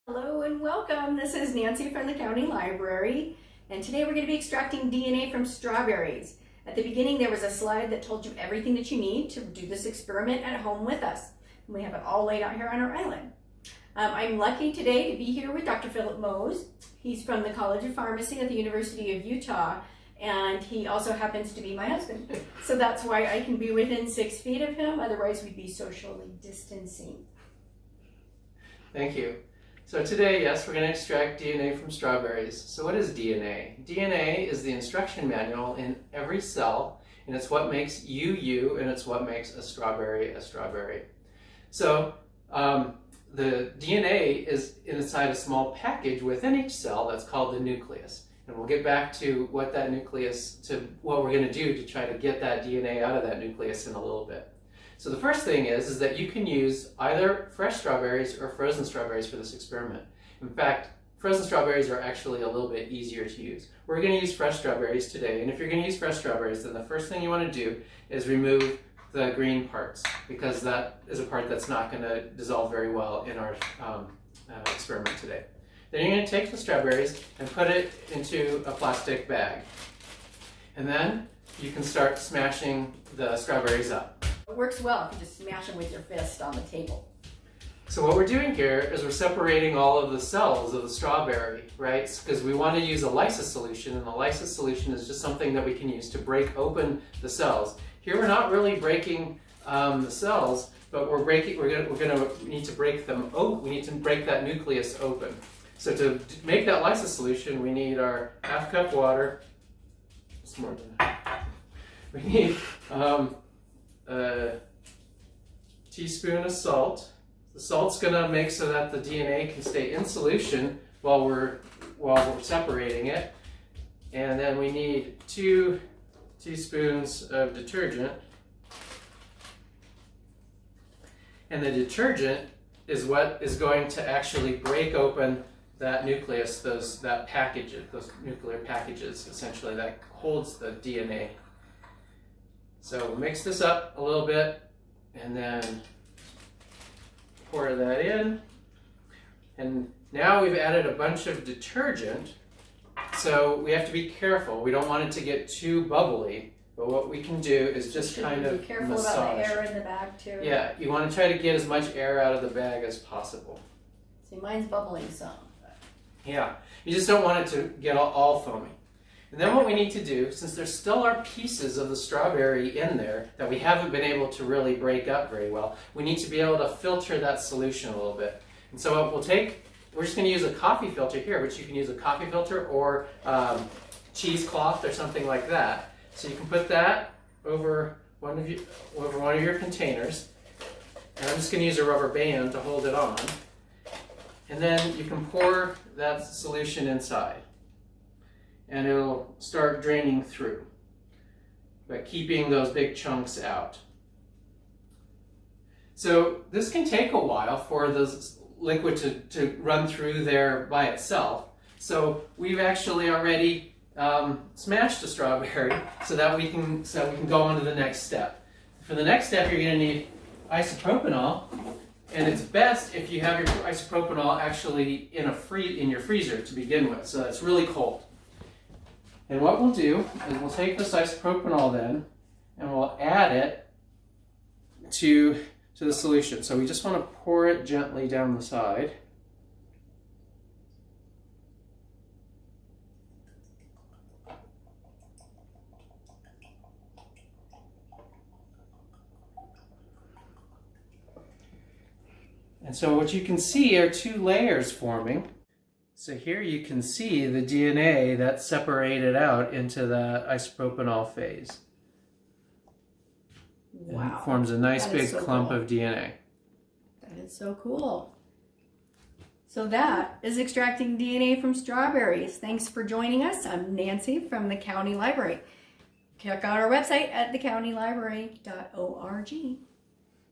Hello and welcome. This is Nancy from the County Library, and today we're going to be extracting DNA from strawberries. At the beginning there was a slide that told you everything that you need to do this experiment at home with us. And we have it all laid out here on our island. I'm lucky today to be here with Dr. Philip Moos. He's from the College of Pharmacy at the University of Utah, and he also happens to be my husband. So that's why I can be within 6 feet of him, otherwise we'd be socially distancing. Thank you. So today, yes, we're going to extract DNA from strawberries. So what is DNA? DNA is the instruction manual in every cell, and it's what makes you, you, and it's what makes a strawberry a strawberry. So the DNA is inside a small package within each cell that's called the nucleus. And we'll get back to what that nucleus, to what we're going to do to try to get that DNA out of that nucleus in a little bit. So the first thing is that you can use either fresh strawberries or frozen strawberries for this experiment. In fact, frozen strawberries are actually a little bit easier to use. We're going to use fresh strawberries today, and if you're going to use fresh strawberries, then the first thing you want to do is remove the green parts, because that is a part that's not going to dissolve very well in our experiment today. Then you're going to take the strawberries and put it into a plastic bag. And then you can start smashing the strawberries up. It works well if you just smash them with your fist on the table. So what we're doing here is we're separating all of the cells of the strawberry, right? Because we want to use a lysis solution, and the lysis solution is just something that we can use to break open the cells. Here we're not really breaking the cells, but we need to break them open. We need to break that nucleus open. So to make that lysis solution, we need our half cup water. It's more than that. We need a teaspoon of salt. The salt's going to make so that the DNA can stay in solution while we're separating it. And then we need 2 teaspoons of detergent. And the detergent is what is going to actually break open that nucleus, those nuclear packages, essentially, that holds the DNA. So we'll mix this up a little bit and then pour that in. And now we've added a bunch of detergent, so we have to be careful. We don't want it to get too bubbly, but what we can do is just kind of be careful massage. about the air in the bag too. Yeah, you want to try to get as much air out of the bag as possible. See, mine's bubbling some. Yeah, you just don't want it to get all foamy. And then what we need to do, since there still are pieces of the strawberry in there that we haven't been able to really break up very well, we need to be able to filter that solution a little bit. And so what we're just going to use a coffee filter here, but you can use a coffee filter or cheesecloth or something like that. So you can put that over one of your containers, and I'm just going to use a rubber band to hold it on. And then you can pour that solution inside, and it'll start draining through, but keeping those big chunks out. So this can take a while for the liquid to run through there by itself. So we've actually already smashed a strawberry so that we can go on to the next step. For the next step, you're going to need isopropanol, and it's best if you have your isopropanol actually in your freezer to begin with, so it's really cold. And what we'll do is we'll take this isopropanol then, and we'll add it to the solution. So we just want to pour it gently down the side. And so what you can see are 2 layers forming. So here you can see the DNA that's separated out into the isopropanol phase. Wow. And it forms a nice big clump of DNA. That is so cool. So that is extracting DNA from strawberries. Thanks for joining us. I'm Nancy from the County Library. Check out our website at thecountylibrary.org.